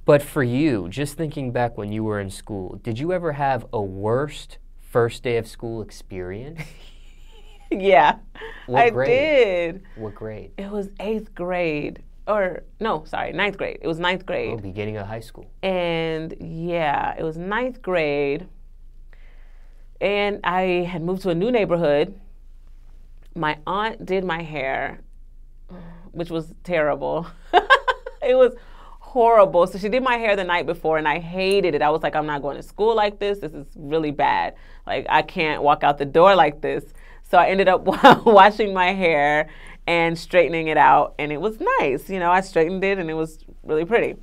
But for you, just thinking back when you were in school, did you ever have a worst first day of school experience? Yeah, What grade? did. What grade? It was 8th grade. Or, no, sorry, 9th grade. It was 9th grade. Oh, beginning of high school. And yeah, it was 9th grade. And I had moved to a new neighborhood. My aunt did my hair, which was terrible. It was horrible. So she did my hair the night before, and I hated it. I was like, I'm not going to school like this. This is really bad. Like, I can't walk out the door like this. So I ended up washing my hair and straightening it out, and it was nice. You know, I straightened it, and it was really pretty.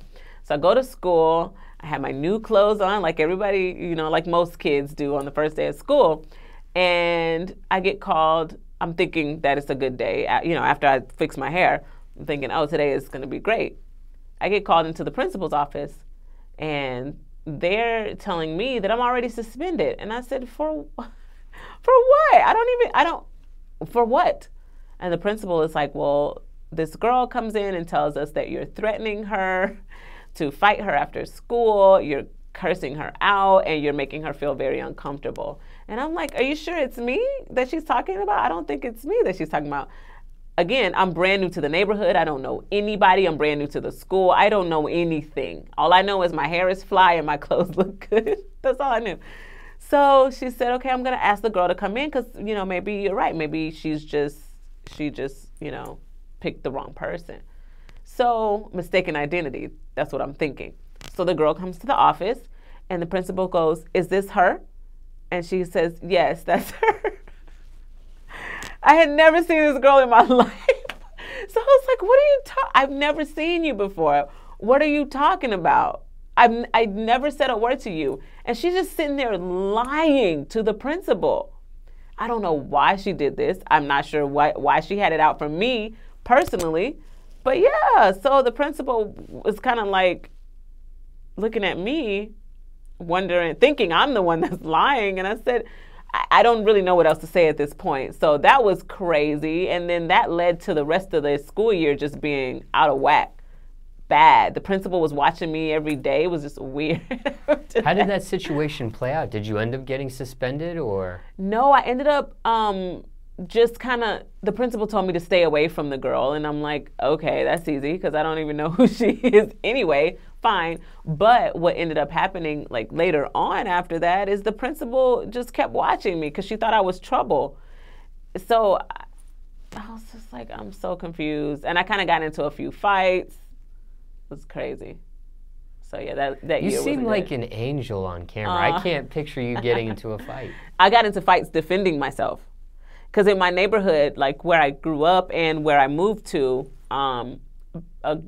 So I go to school. I had my new clothes on, like everybody, you know, like most kids do on the first day of school. And I get called. I'm thinking that it's a good day. You know, after I fix my hair, I'm thinking, oh, today is going to be great. I get called into the principal's office, and they're telling me that I'm already suspended. And I said, for what? For what? And the principal is like, well, this girl comes in and tells us that you're threatening her to fight her after school, you're cursing her out, and you're making her feel very uncomfortable. And I'm like, are you sure it's me that she's talking about? I don't think it's me that she's talking about. Again, I'm brand new to the neighborhood. I don't know anybody. I'm brand new to the school. I don't know anything. All I know is my hair is fly and my clothes look good. That's all I knew. So she said, okay, I'm going to ask the girl to come in because, you know, maybe you're right. Maybe she just, you know, picked the wrong person. So mistaken identity. That's what I'm thinking. So the girl comes to the office and the principal goes, is this her? And she says, yes, that's her. I had never seen this girl in my life. So I was like, what are you talking? I've never seen you before. What are you talking about? I never said a word to you. And she's just sitting there lying to the principal. I don't know why she did this. I'm not sure why she had it out for me personally. But yeah, so the principal was kind of like looking at me, wondering, thinking I'm the one that's lying. And I said, I don't really know what else to say at this point. So that was crazy. And then that led to the rest of the school year just being out of whack. Bad. The principal was watching me every day. It was just weird. How did that situation play out? Did you end up getting suspended or? No, I ended up just kind of, the principal told me to stay away from the girl. And I'm like, okay, that's easy because I don't even know who she is anyway. Fine. But what ended up happening like later on after that is the principal just kept watching me because she thought I was trouble. So I was just like, I'm so confused. And I kind of got into a few fights. It was crazy. So yeah, that you year seem wasn't like good. an angel on camera. I can't picture you getting into a fight. I got into fights defending myself. Because in my neighborhood, like where I grew up and where I moved to, a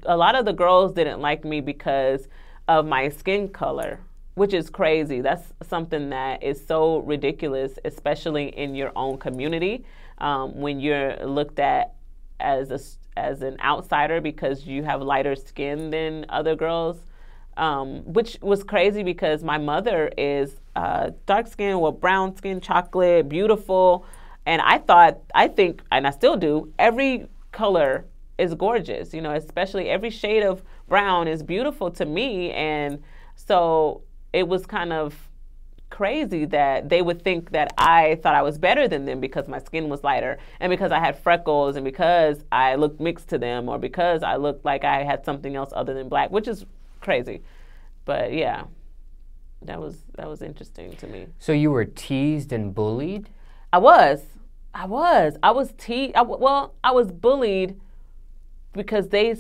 lot of the girls didn't like me because of my skin color, which is crazy. That's something that is so ridiculous, especially in your own community, when you're looked at as an outsider because you have lighter skin than other girls, which was crazy because my mother is dark skin, well, brown skin, chocolate, beautiful. And I think, and I still do, every color is gorgeous, you know, especially every shade of brown is beautiful to me. And so it was kind of crazy that they would think that I thought I was better than them because my skin was lighter and because I had freckles and because I looked mixed to them or because I looked like I had something else other than black, which is crazy. But yeah, that was interesting to me. So you were teased and bullied? I was bullied because they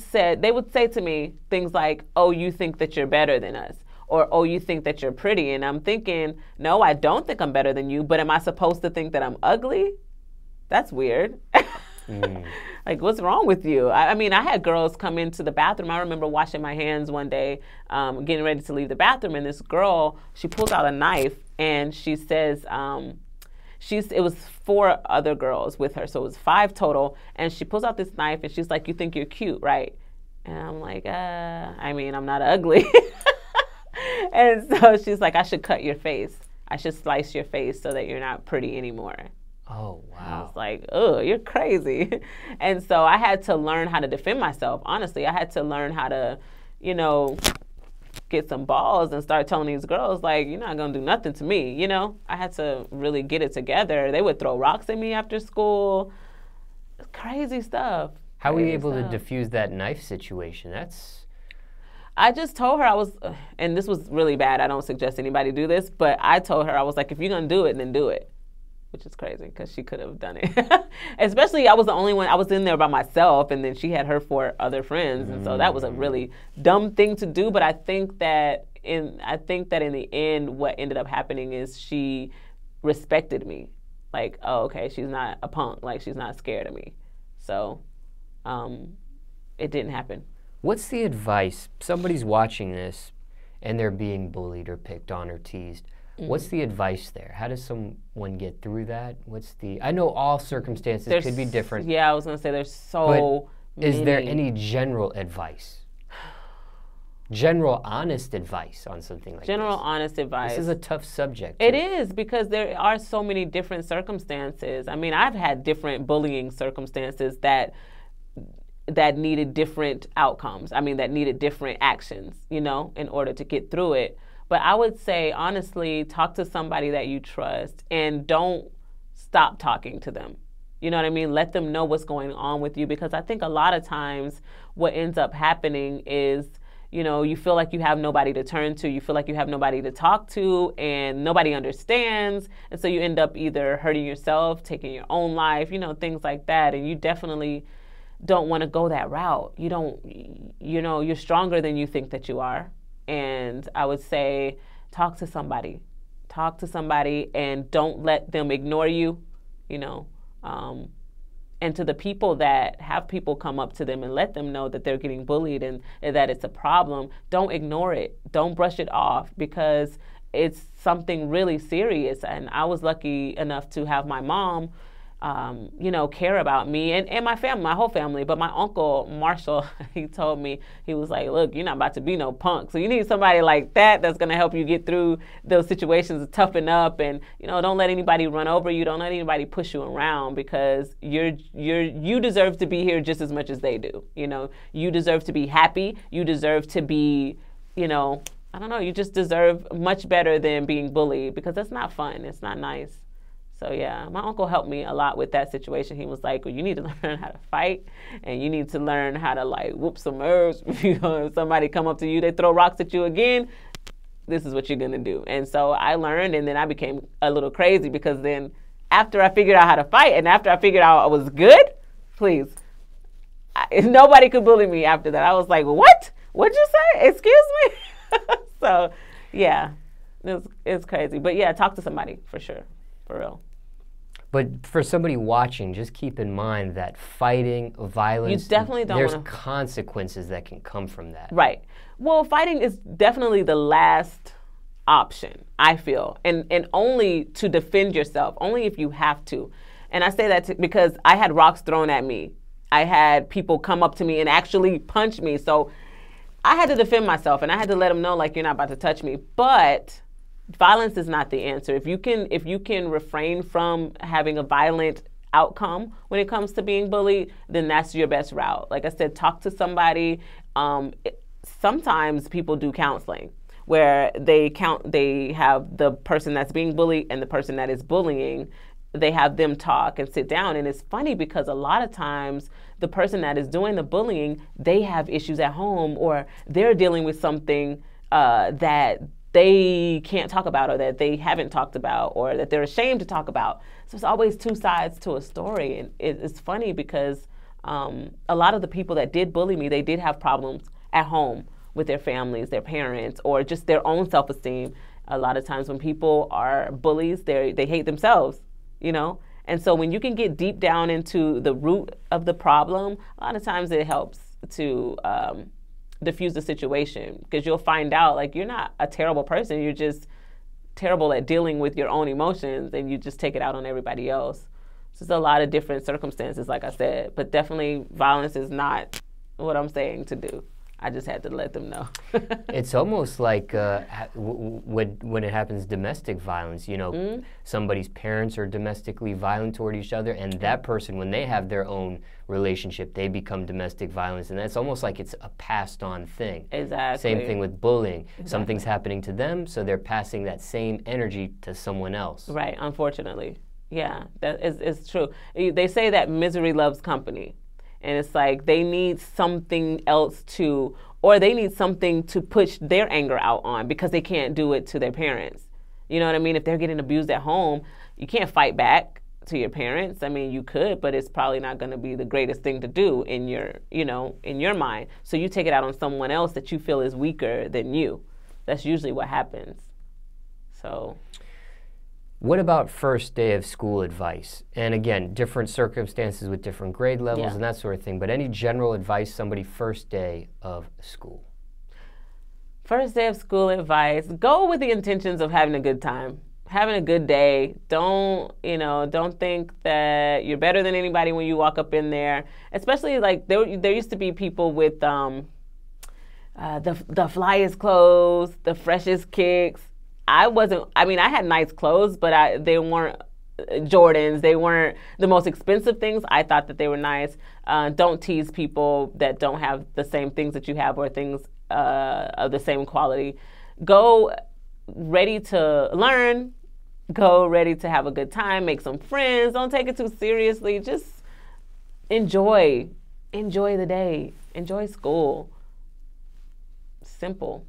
would say to me things like, oh, you think that you're better than us, or oh, you think that you're pretty. And I'm thinking, no, I don't think I'm better than you, but am I supposed to think that I'm ugly? That's weird. Like, what's wrong with you? I mean, I had girls come into the bathroom. I remember washing my hands one day, getting ready to leave the bathroom, and this girl, she pulls out a knife and she says, it was 4 other girls with her, so it was 5 total. And she pulls out this knife and she's like, you think you're cute, right? And I'm like, I mean, I'm not ugly. And so she's like, I should cut your face. I should slice your face so that you're not pretty anymore. Oh, wow. I was like, oh, you're crazy. And so I had to learn how to defend myself. Honestly, I had to learn how to, you know, get some balls and start telling these girls, like, you're not going to do nothing to me, you know? I had to really get it together. They would throw rocks at me after school. Crazy stuff. How were you able to diffuse that knife situation? I just told her I was, and this was really bad. I don't suggest anybody do this, but I told her, I was like, if you're going to do it, then do it. Which is crazy because she could have done it. Especially I was the only one, I was in there by myself, and then she had her 4 other friends. And so that was a really dumb thing to do. But I think that in the end, what ended up happening is she respected me. Like, oh, okay, she's not a punk. Like, she's not scared of me. So it didn't happen. What's the advice? Somebody's watching this and they're being bullied or picked on or teased. What's the advice there? How does someone get through that? I know all circumstances could be different. Yeah, I was going to say there's so many. Is there any general advice? General honest advice on something like this? General honest advice. This is a tough subject. It is, because there are so many different circumstances. I mean, I've had different bullying circumstances that needed different outcomes. I mean, that needed different actions, you know, in order to get through it. But I would say, honestly, talk to somebody that you trust and don't stop talking to them. You know what I mean? Let them know what's going on with you, because I think a lot of times what ends up happening is, you know, you feel like you have nobody to turn to. You feel like you have nobody to talk to, and nobody understands. And so you end up either hurting yourself, taking your own life, you know, things like that. And you definitely don't want to go that route. You're stronger than you think that you are. And I would say, talk to somebody. Talk to somebody, and don't let them ignore you, you know. And to the people that have people come up to them and let them know that they're getting bullied and that it's a problem, don't ignore it. Don't brush it off, because it's something really serious. And I was lucky enough to have my mom care about me and my family, my whole family. But my uncle, Marshall, he told me, he was like, look, you're not about to be no punk. So you need somebody like that that's going to help you get through those situations, toughen up, and, don't let anybody run over you. Don't let anybody push you around, because you deserve to be here just as much as they do. You deserve to be happy. You deserve to be, I don't know, you just deserve much better than being bullied, because that's not fun. It's not nice. So yeah, my uncle helped me a lot with that situation. He was like, well, you need to learn how to fight, and you need to learn how to whoop some herbs. If somebody come up to you, they throw rocks at you again, this is what you're gonna do. And so I learned, and then I became a little crazy, because then after I figured out how to fight, and after I figured out I was good, please, nobody could bully me after that. I was like, what? What'd you say? Excuse me? So yeah, it's crazy. But yeah, talk to somebody for sure, for real. But for somebody watching, just keep in mind that fighting, violence, you definitely don't there's consequences that can come from that. Right. Well, fighting is definitely the last option, I feel, and only to defend yourself, only if you have to. And I say that because I had rocks thrown at me. I had people come up to me and actually punch me. So I had to defend myself, and I had to let them know, you're not about to touch me. But violence is not the answer. If you can refrain from having a violent outcome when it comes to being bullied, then that's your best route. Like I said, talk to somebody. Sometimes people do counseling, where they have the person that's being bullied and the person that is bullying. They have them talk and sit down. And it's funny, because a lot of times the person that is doing the bullying, they have issues at home, or they're dealing with something that they can't talk about, or that they haven't talked about, or that they're ashamed to talk about. So it's always two sides to a story. And it's funny, because a lot of the people that did bully me, they did have problems at home with their families, their parents, or just their own self-esteem. A lot of times when people are bullies, they hate themselves, And so when you can get deep down into the root of the problem, a lot of times it helps to diffuse the situation, because you'll find out you're not a terrible person. You're just terrible at dealing with your own emotions, and you just take it out on everybody else. So there's a lot of different circumstances, like I said, but definitely violence is not what I'm saying to do. I just had to let them know. It's almost like when it happens, domestic violence, somebody's parents are domestically violent toward each other, and that person, when they have their own relationship, they become domestic violence, and that's almost like it's a passed on thing. Exactly. Same thing with bullying. Exactly. Something's happening to them, so they're passing that same energy to someone else. Right, unfortunately. Yeah, that is true. They say that misery loves company. And it's like they need something else or they need something to push their anger out on because they can't do it to their parents. You know what I mean? If they're getting abused at home, you can't fight back to your parents. I mean, you could, but it's probably not going to be the greatest thing to do in your mind. So you take it out on someone else that you feel is weaker than you. That's usually what happens. So. What about first day of school advice? And again, different circumstances with different grade levels and that sort of thing, but any general advice, somebody first day of school? First day of school advice, go with the intentions of having a good time, having a good day. Don't think that you're better than anybody when you walk up in there, especially like there used to be people with the flyest clothes, the freshest kicks. I had nice clothes, but they weren't Jordans. They weren't the most expensive things. I thought that they were nice. Don't tease people that don't have the same things that you have or things of the same quality. Go ready to learn. Go ready to have a good time. Make some friends. Don't take it too seriously. Just enjoy the day. Enjoy school. Simple.